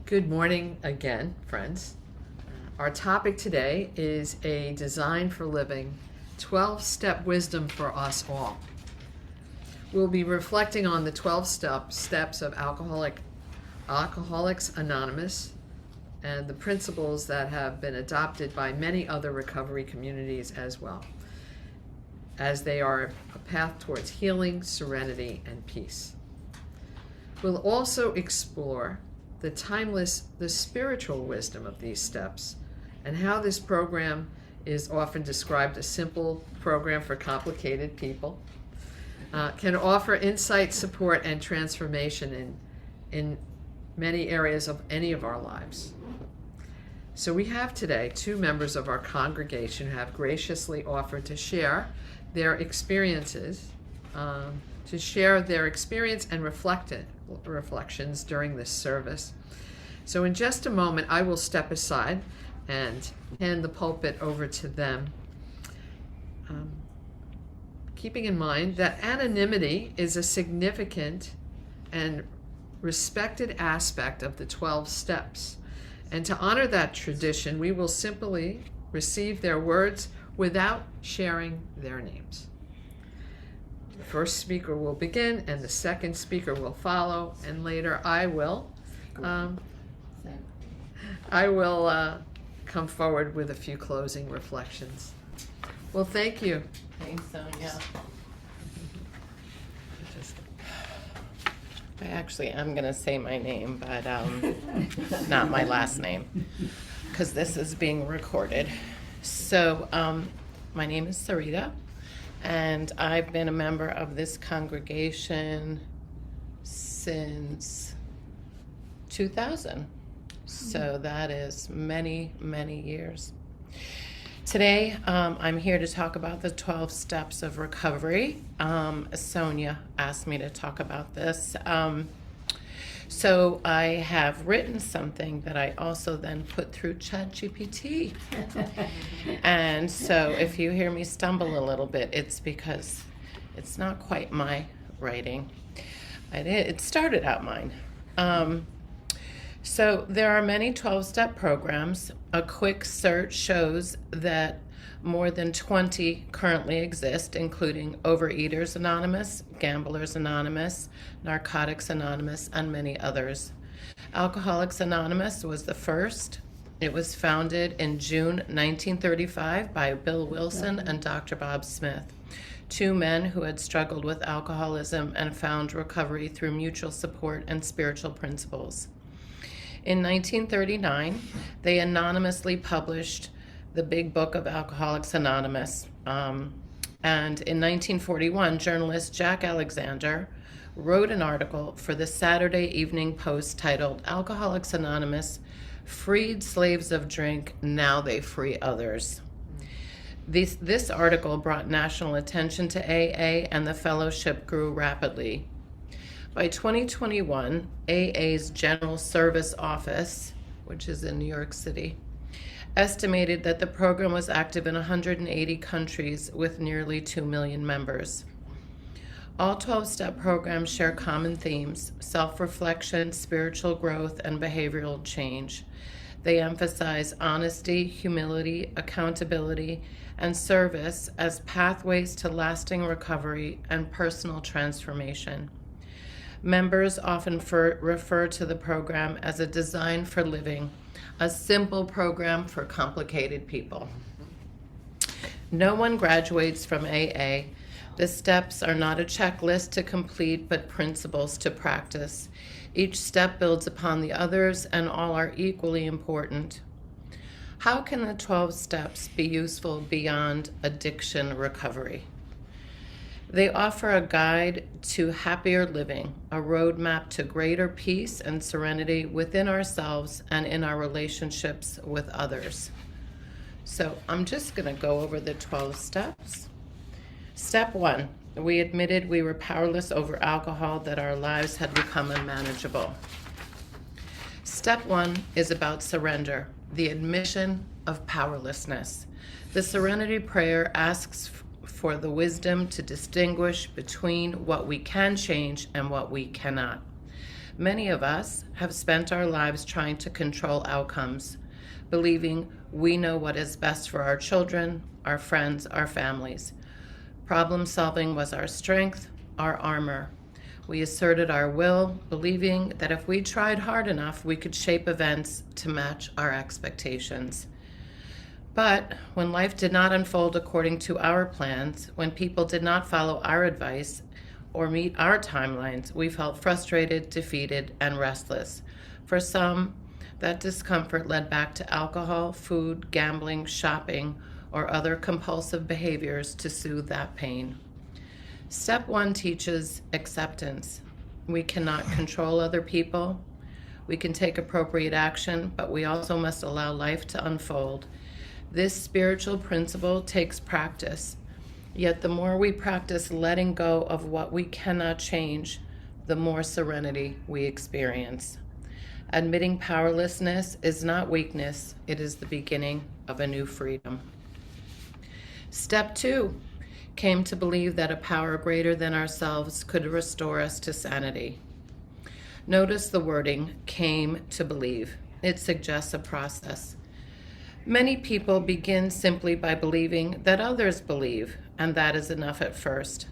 Good morning again, friends. Our topic today is a design for living, 12-step wisdom for us all. We'll be reflecting on the 12 steps of Alcoholics Anonymous and the principles that have been adopted by many other recovery communities as well, as they are a path towards healing, serenity, and peace. We'll also explore the spiritual wisdom of these steps, and how this program is often described a simple program for complicated people, can offer insight, support, and transformation in many areas of any of our lives. So we have today two members of our congregation who have graciously offered to share their experiences, and reflections during this service. So in just a moment, I will step aside and hand the pulpit over to them, keeping in mind that anonymity is a significant and respected aspect of the 12 steps. And to honor that tradition, we will simply receive their words without sharing their names. The first speaker will begin, and the second speaker will follow, and later I will come forward with a few closing reflections. Well, thank you. Thanks, Sonia. I actually am going to say my name, but not my last name, because this is being recorded. So my name is Sarita, and I've been a member of this congregation since 2000. So that is many, many years. Today, I'm here to talk about the 12 steps of recovery. Sonia asked me to talk about this. So I have written something that I also then put through ChatGPT. And so if you hear me stumble a little bit, it's because it's not quite my writing. It started out mine. So there are many 12-step programs. A quick search shows that more than 20 currently exist, including Overeaters Anonymous, Gamblers Anonymous, Narcotics Anonymous, and many others. Alcoholics Anonymous was the first. It was founded in June 1935 by Bill Wilson and Dr. Bob Smith, two men who had struggled with alcoholism and found recovery through mutual support and spiritual principles. In 1939, they anonymously published the Big Book of Alcoholics Anonymous. And in 1941, journalist Jack Alexander wrote an article for the Saturday Evening Post titled, "Alcoholics Anonymous Freed Slaves of Drink, Now They Free Others." This article brought national attention to AA, and the fellowship grew rapidly. By 2021, AA's General Service Office, which is in New York City, estimated that the program was active in 180 countries with nearly 2 million members. All 12-step programs share common themes: self-reflection, spiritual growth, and behavioral change. They emphasize honesty, humility, accountability, and service as pathways to lasting recovery and personal transformation. Members often refer to the program as a design for living, a simple program for complicated people. No one graduates from AA. The steps are not a checklist to complete, but principles to practice. Each step builds upon the others, and all are equally important. How can the 12 steps be useful beyond addiction recovery? They offer a guide to happier living, a roadmap to greater peace and serenity within ourselves and in our relationships with others. So I'm just going to go over the 12 steps. Step 1, we admitted we were powerless over alcohol, that our lives had become unmanageable. Step 1 is about surrender, the admission of powerlessness. The Serenity Prayer asks for the wisdom to distinguish between what we can change and what we cannot. Many of us have spent our lives trying to control outcomes, believing we know what is best for our children, our friends, our families. Problem solving was our strength, our armor. We asserted our will, believing that if we tried hard enough, we could shape events to match our expectations. But when life did not unfold according to our plans, when people did not follow our advice or meet our timelines, we felt frustrated, defeated, and restless. For some, that discomfort led back to alcohol, food, gambling, shopping, or other compulsive behaviors to soothe that pain. Step 1 teaches acceptance. We cannot control other people. We can take appropriate action, but we also must allow life to unfold. This spiritual principle takes practice. Yet the more we practice letting go of what we cannot change, the more serenity we experience. Admitting powerlessness is not weakness, it is the beginning of a new freedom. Step 2 came to believe that a power greater than ourselves could restore us to sanity. Notice the wording, came to believe. It suggests a process. Many people begin simply by believing that others believe, and that is enough at first.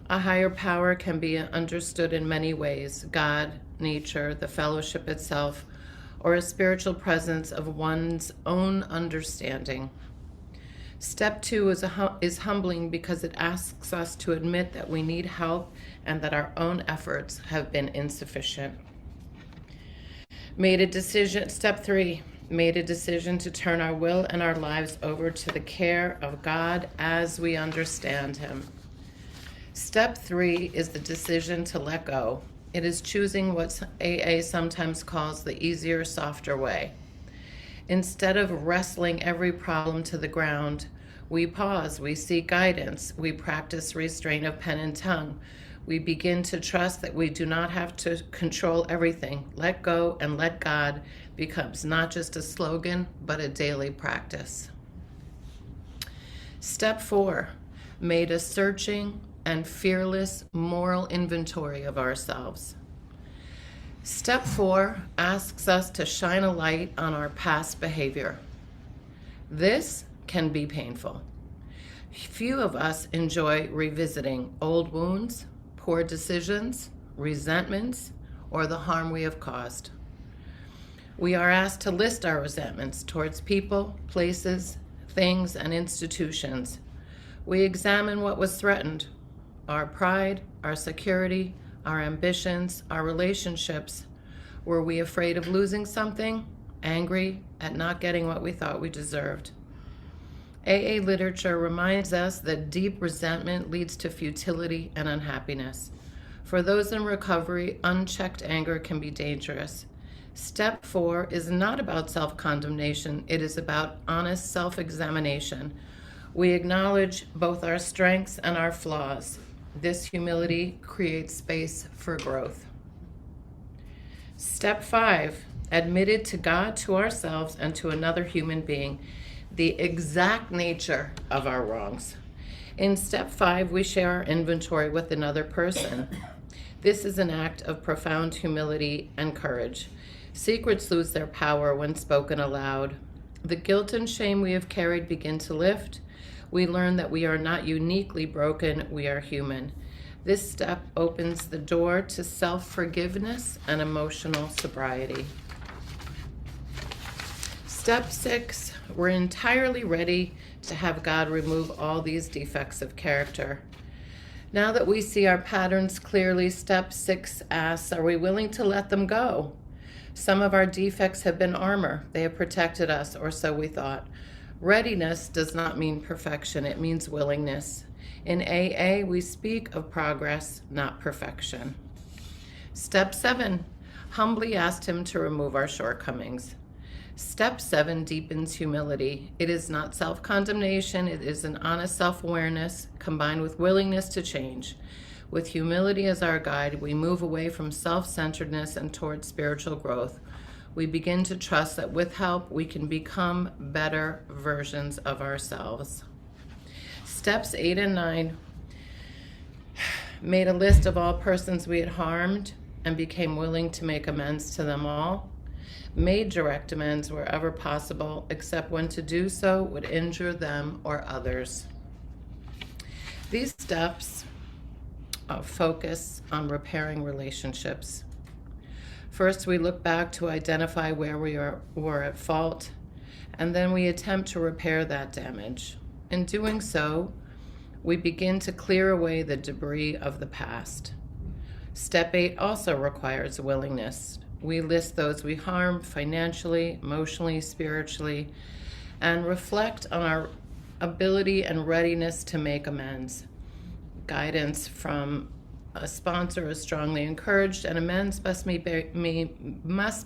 A higher power can be understood in many ways: God, nature, the fellowship itself, or a spiritual presence of one's own understanding. Step 2 is humbling because it asks us to admit that we need help and that our own efforts have been insufficient. Step 3, made a decision to turn our will and our lives over to the care of God as we understand Him. Step 3 is the decision to let go. It is choosing what AA sometimes calls the easier, softer way. Instead of wrestling every problem to the ground, we pause, we seek guidance, we practice restraint of pen and tongue. We begin to trust that we do not have to control everything. Let go and let God becomes not just a slogan, but a daily practice. Step 4, made a searching and fearless moral inventory of ourselves. Step 4 asks us to shine a light on our past behavior. This can be painful. Few of us enjoy revisiting old wounds, poor decisions, resentments, or the harm we have caused. We are asked to list our resentments towards people, places, things, and institutions. We examine what was threatened: our pride, our security, our ambitions, our relationships. Were we afraid of losing something? Angry at not getting what we thought we deserved? AA literature reminds us that deep resentment leads to futility and unhappiness. For those in recovery, unchecked anger can be dangerous. Step 4 is not about self-condemnation. It is about honest self-examination. We acknowledge both our strengths and our flaws. This humility creates space for growth. Step 5, admitted to God, to ourselves, and to another human being the exact nature of our wrongs. In step 5, we share our inventory with another person. This is an act of profound humility and courage. Secrets lose their power when spoken aloud. The guilt and shame we have carried begin to lift. We learn that we are not uniquely broken, we are human. This step opens the door to self-forgiveness and emotional sobriety. Step 6, we're entirely ready to have God remove all these defects of character. Now that we see our patterns clearly, step 6 asks, are we willing to let them go? Some of our defects have been armor. They have protected us, or so we thought. Readiness does not mean perfection. It means willingness. In AA, we speak of progress, not perfection. Step 7, humbly asked Him to remove our shortcomings. Step 7 deepens humility. It is not self-condemnation. It is an honest self-awareness combined with willingness to change. With humility as our guide, we move away from self-centeredness and towards spiritual growth. We begin to trust that with help, we can become better versions of ourselves. Steps 8 and 9 made a list of all persons we had harmed. and became willing to make amends to them all, made direct amends wherever possible, except when to do so would injure them or others. These steps focus on repairing relationships. First, we look back to identify where we were at fault, and then we attempt to repair that damage. In doing so, we begin to clear away the debris of the past. Step 8 also requires willingness. We list those we harmed financially, emotionally, spiritually, and reflect on our ability and readiness to make amends. Guidance from a sponsor is strongly encouraged, and amends must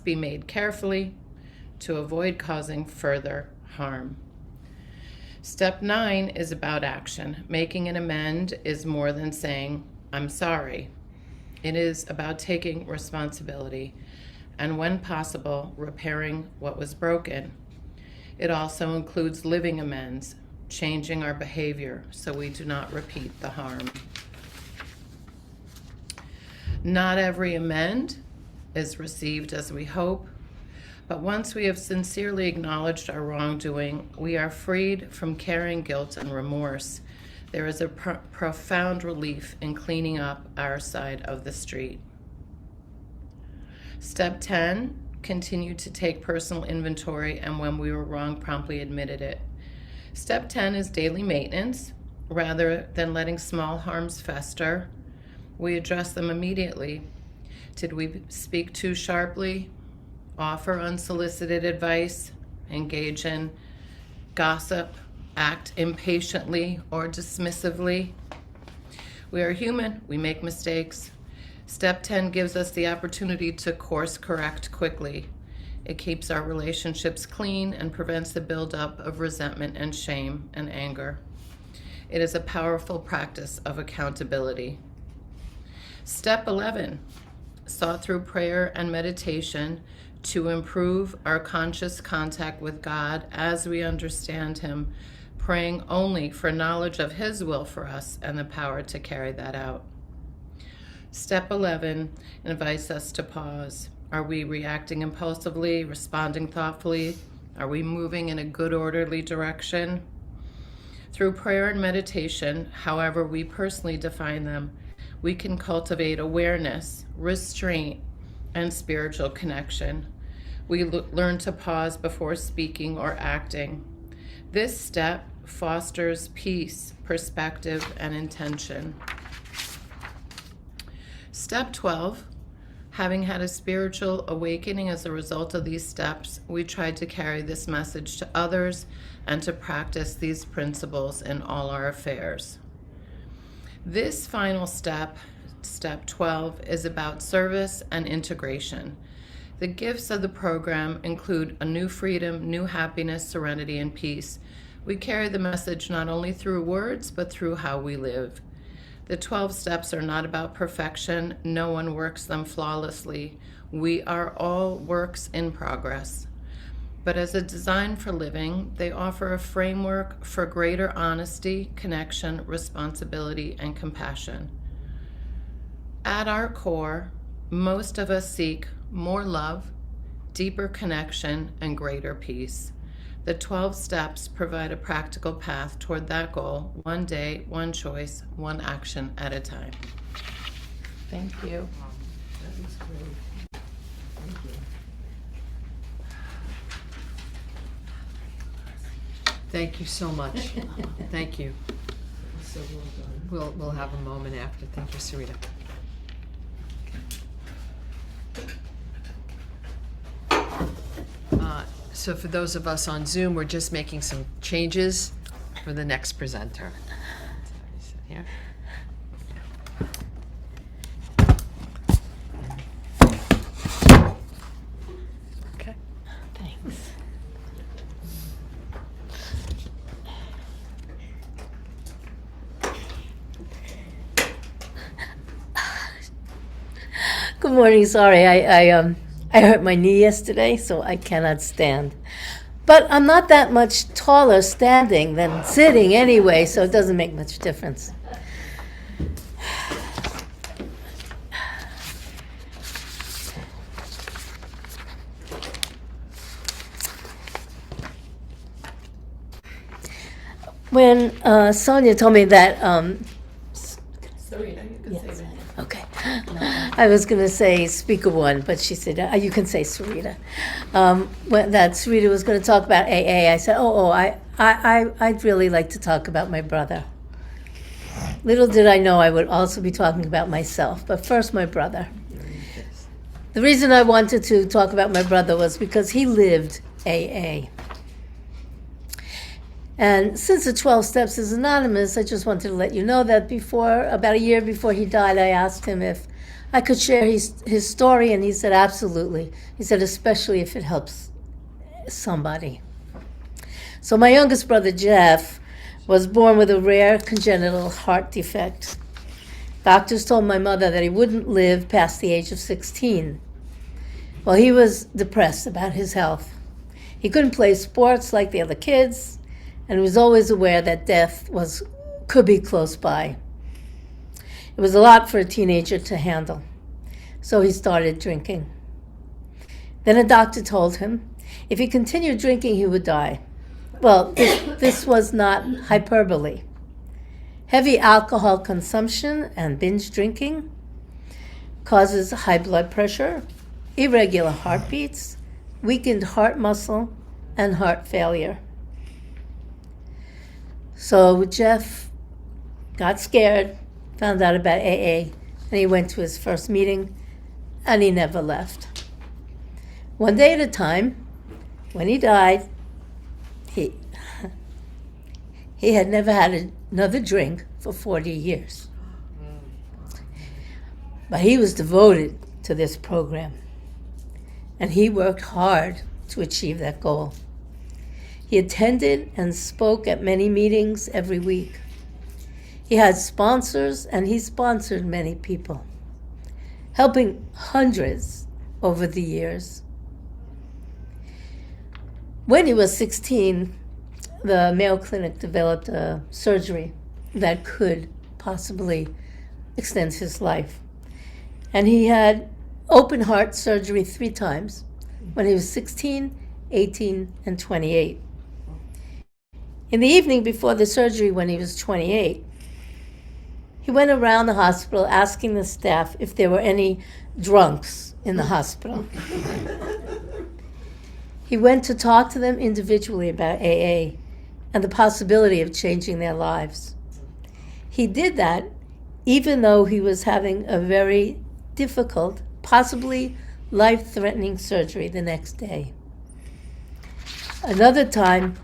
be made carefully to avoid causing further harm. Step 9 is about action. Making an amend is more than saying, "I'm sorry." It is about taking responsibility and, when possible, repairing what was broken. It also includes living amends, changing our behavior so we do not repeat the harm. Not every amend is received as we hope, but once we have sincerely acknowledged our wrongdoing, we are freed from carrying guilt and remorse. There is a profound relief in cleaning up our side of the street. Step 10, continue to take personal inventory, and when we were wrong, promptly admitted it. Step 10 is daily maintenance. Rather than letting small harms fester, we address them immediately. Did we speak too sharply? Offer unsolicited advice? Engage in gossip? Act impatiently or dismissively? We are human. We make mistakes. Step 10 gives us the opportunity to course correct quickly. It keeps our relationships clean and prevents the buildup of resentment and shame and anger. It is a powerful practice of accountability. Step 11, sought through prayer and meditation to improve our conscious contact with God as we understand Him, praying only for knowledge of His will for us and the power to carry that out. Step 11 invites us to pause. Are we reacting impulsively, responding thoughtfully? Are we moving in a good, orderly direction? Through prayer and meditation, however we personally define them, we can cultivate awareness, restraint, and spiritual connection. We learn to pause before speaking or acting. This step fosters peace, perspective, and intention. Step 12, having had a spiritual awakening as a result of these steps, we tried to carry this message to others and to practice these principles in all our affairs. This final step, step 12, is about service and integration. The gifts of the program include a new freedom, new happiness, serenity, and peace. We carry the message not only through words, but through how we live. The 12 steps are not about perfection. No one works them flawlessly. We are all works in progress. But as a design for living, they offer a framework for greater honesty, connection, responsibility, and compassion. At our core, most of us seek more love, deeper connection, and greater peace. The 12 steps provide a practical path toward that goal, one day, one choice, one action at a time. Thank you. That was great. Thank you. Thank you so much. Thank you. That was so well done. We'll have a moment after. Thank you, Sarita. So for those of us on Zoom, we're just making some changes for the next presenter. Here. Okay. Thanks. Good morning. Sorry, I hurt my knee yesterday, so I cannot stand. But I'm not that much taller standing than sitting anyway, so it doesn't make much difference. when Sonia told me that, Serena, you can Yes. say that. okay, I was going to say speaker one, but she said, you can say Sarita. When that Sarita was going to talk about AA, I said, I'd really like to talk about my brother. Little did I know I would also be talking about myself, but first my brother. The reason I wanted to talk about my brother was because he lived AA. And since the 12 Steps is anonymous, I just wanted to let you know that about a year before he died, I asked him if I could share his story, and he said, absolutely. He said, especially if it helps somebody. So my youngest brother, Jeff, was born with a rare congenital heart defect. Doctors told my mother that he wouldn't live past the age of 16. Well, he was depressed about his health. He couldn't play sports like the other kids, and was always aware that death could be close by. It was a lot for a teenager to handle, so he started drinking. Then a doctor told him if he continued drinking, he would die. Well, this was not hyperbole. Heavy alcohol consumption and binge drinking causes high blood pressure, irregular heartbeats, weakened heart muscle, and heart failure. So Jeff got scared, found out about AA, and he went to his first meeting, and he never left. One day at a time, when he died, he had never had another drink for 40 years. But he was devoted to this program, and he worked hard to achieve that goal. He attended and spoke at many meetings every week. He had sponsors, and he sponsored many people, helping hundreds over the years. When he was 16, the Mayo Clinic developed a surgery that could possibly extend his life. And he had open heart surgery 3 times when he was 16, 18, and 28. In the evening before the surgery, when he was 28, he went around the hospital asking the staff if there were any drunks in the hospital. He went to talk to them individually about AA and the possibility of changing their lives. He did that even though he was having a very difficult, possibly life-threatening surgery the next day. Another time,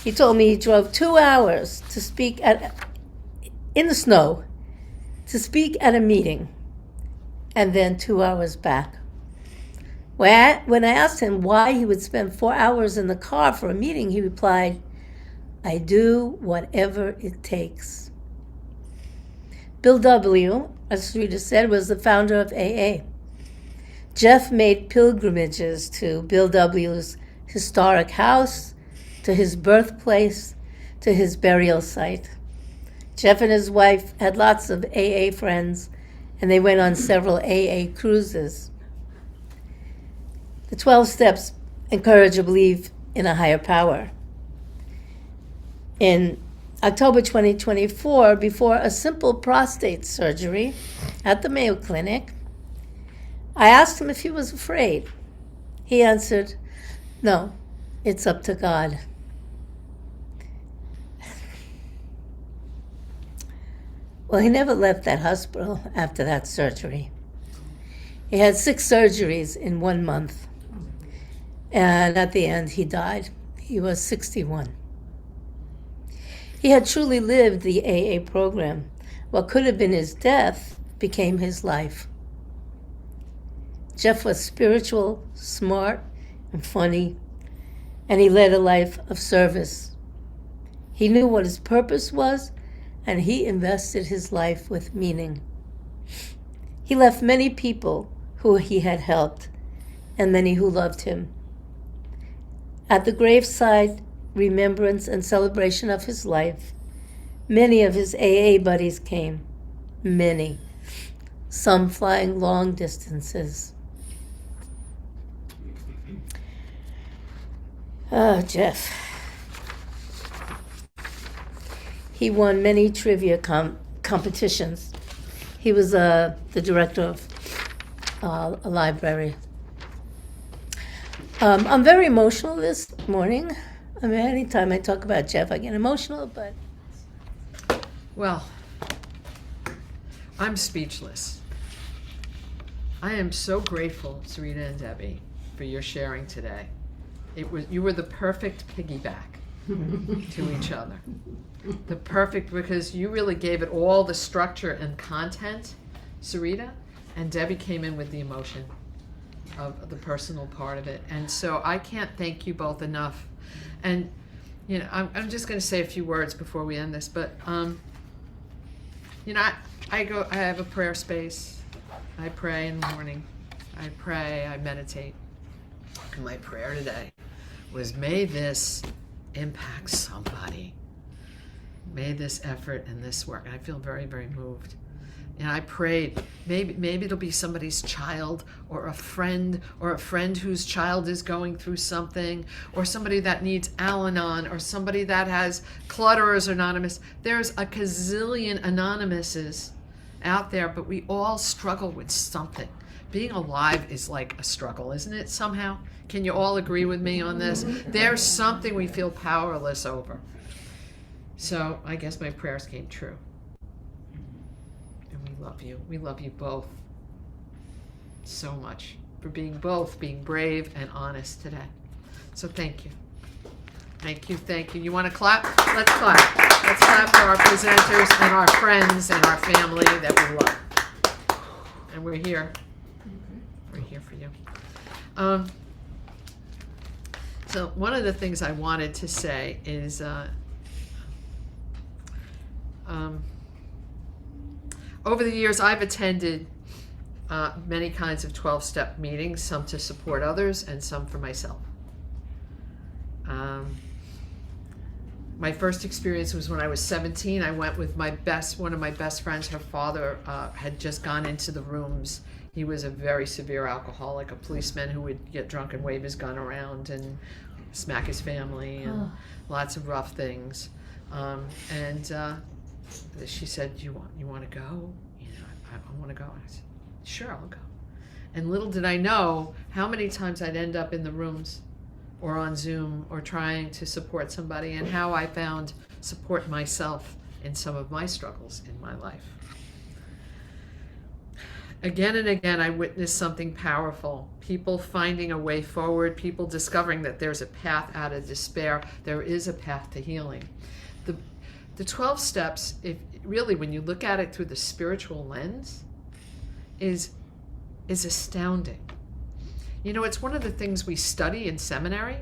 he told me he drove 2 hours to speak in the snow to speak at a meeting, and then 2 hours back. When I asked him why he would spend 4 hours in the car for a meeting, he replied, "I do whatever it takes." Bill W., as Rita said, was the founder of AA. Jeff made pilgrimages to Bill W.'s historic house, to his birthplace, to his burial site. Jeff and his wife had lots of AA friends, and they went on several AA cruises. The 12 Steps encourage a belief in a higher power. In October 2024, before a simple prostate surgery at the Mayo Clinic, I asked him if he was afraid. He answered, "No, it's up to God." Well, he never left that hospital after that surgery. He had 6 surgeries in 1 month. And at the end, he died. He was 61. He had truly lived the AA program. What could have been his death became his life. Jeff was spiritual, smart, and funny, and he led a life of service. He knew what his purpose was, and he invested his life with meaning. He left many people who he had helped, and many who loved him. At the graveside remembrance and celebration of his life, many of his AA buddies came, many, some flying long distances. Oh, Jeff. He won many trivia competitions. He was the director of a library. I'm very emotional this morning. I mean, anytime I talk about Jeff, I get emotional, but... Well, I'm speechless. I am so grateful, Sarita and Debbie, for your sharing today. You were the perfect piggyback to each other. The perfect, because you really gave it all the structure and content, Sarita, and Debbie came in with the emotion of the personal part of it. And so I can't thank you both enough. And, you know, I'm just going to say a few words before we end this, but, you know, I have a prayer space. I pray in the morning. I pray, I meditate. And my prayer today was, may this impact somebody. May this effort and this work. And I feel very, very moved. And I prayed, maybe it'll be somebody's child or a friend whose child is going through something, or somebody that needs Al-Anon, or somebody that has Clutterers Anonymous. There's a gazillion Anonymouses out there, but we all struggle with something. Being alive is like a struggle, isn't it, somehow? Can you all agree with me on this? There's something we feel powerless over. So I guess my prayers came true. And we love you. We love you both so much for being brave and honest today. So thank you. Thank you, thank you. You want to clap? Let's clap. Let's clap for our presenters and our friends and our family that we love. And we're here. We're here for you. So one of the things I wanted to say is over the years I've attended many kinds of 12-step meetings, some to support others and some for myself. My first experience was when I was 17. I went with one of my best friends. Her father had just gone into the rooms. He was a very severe alcoholic, a policeman who would get drunk and wave his gun around and smack his family and lots of rough things. She said, you want to go? You know, I want to go. I said, sure, I'll go. And little did I know how many times I'd end up in the rooms or on Zoom or trying to support somebody, and how I found support myself in some of my struggles in my life. Again and again, I witnessed something powerful. People finding a way forward, people discovering that there's a path out of despair. There is a path to healing. The 12 steps, really, when you look at it through the spiritual lens, is astounding. You know, it's one of the things we study in seminary.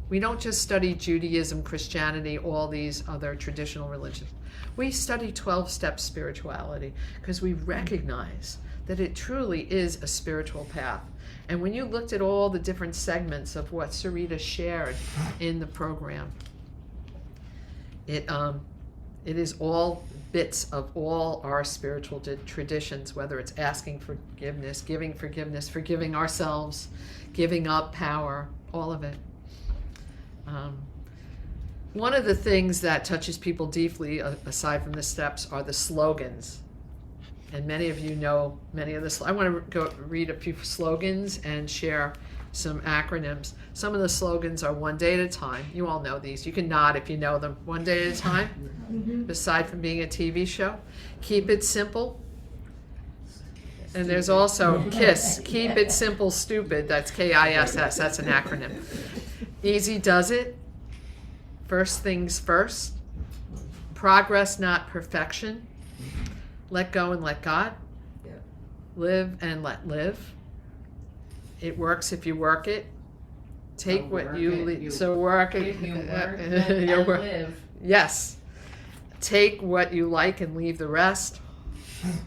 We don't just study Judaism, Christianity, all these other traditional religions. We study 12-step spirituality because we recognize that it truly is a spiritual path. And when you looked at all the different segments of what Sarita shared in the program, it is all bits of all our spiritual traditions, whether it's asking forgiveness, forgiving ourselves, giving up power, all of it. One of the things that touches people deeply, aside from the steps, are the slogans. And many of you know many of the. I want to go read a few slogans and share some acronyms. Some of the slogans are one day at a time. You all know these. You can nod if you know them. One day at a time, aside from being a TV show. Keep it simple. And there's also KISS. Keep it simple, stupid. That's KISS. That's an acronym. Easy does it. First things first. Progress, not perfection. Let go and let God. Live and let live. It works if you work it. Take what you so work it. You work it and live. Yes. Take what you like and leave the rest.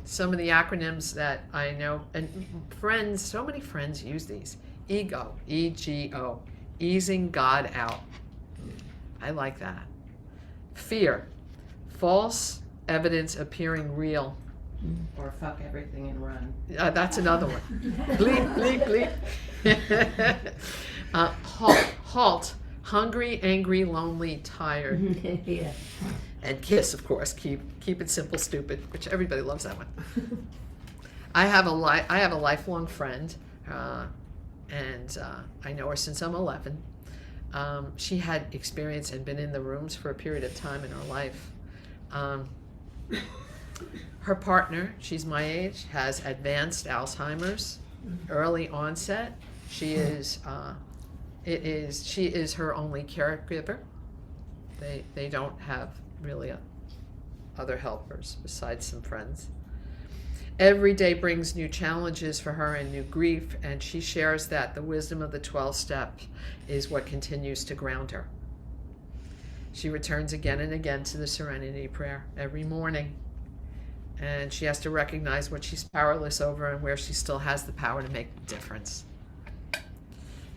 Some of the acronyms that I know, and friends, so many friends use these. EGO, EGO, easing God out. I like that. Fear, false evidence appearing real. Or fuck everything and run. That's another one. Bleep, bleep, bleep. Halt, hungry, angry, lonely, tired. Yeah. And kiss, of course. Keep it simple, stupid, which everybody loves that one. I have a lifelong friend, and I know her since I'm 11. She had experience and been in the rooms for a period of time in her life. Her partner, she's my age, has advanced Alzheimer's, early onset. She is her only caregiver. They don't have really other helpers besides some friends. Every day brings new challenges for her and new grief, and she shares that the wisdom of the 12 steps is what continues to ground her. She returns again and again to the Serenity Prayer every morning, and she has to recognize what she's powerless over and where she still has the power to make a difference.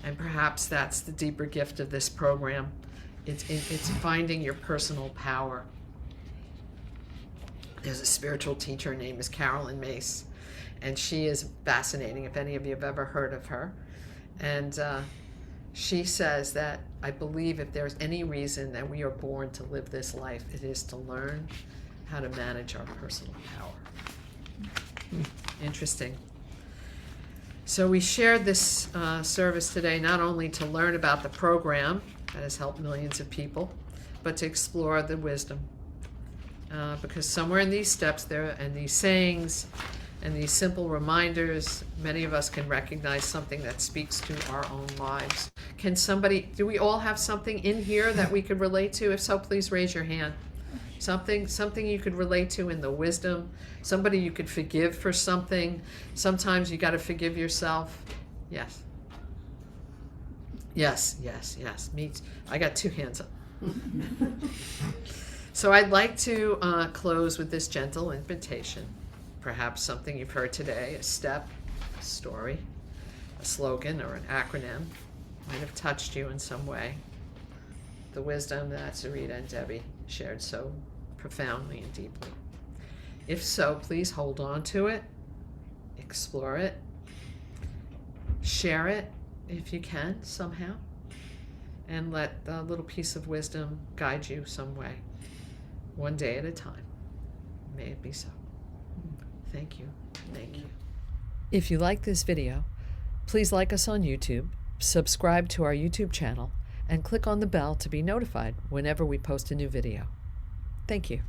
And perhaps that's the deeper gift of this program. It's finding your personal power. There's a spiritual teacher, her name is Carolyn Mace, and she is fascinating, if any of you have ever heard of her. And she says that, I believe if there's any reason that we are born to live this life, it is to learn how to manage our personal power. Interesting. So we shared this service today not only to learn about the program that has helped millions of people, but to explore the wisdom. Because somewhere in these steps there and these sayings and these simple reminders, many of us can recognize something that speaks to our own lives. Do we all have something in here that we could relate to? If so, please raise your hand. Something you could relate to in the wisdom, somebody you could forgive for something. Sometimes you got to forgive yourself. Yes. Yes. Me, I got 2 hands up. So I'd like to close with this gentle invitation. Perhaps something you've heard today, a step, a story, a slogan, or an acronym might have touched you in some way. The wisdom that Sarita and Debbie shared so profoundly and deeply. If so, please hold on to it, explore it, share it if you can somehow, and let the little piece of wisdom guide you some way. One day at a time. May it be so. Thank you. Thank you. If you like this video, please like us on YouTube, subscribe to our YouTube channel, and click on the bell to be notified whenever we post a new video. Thank you.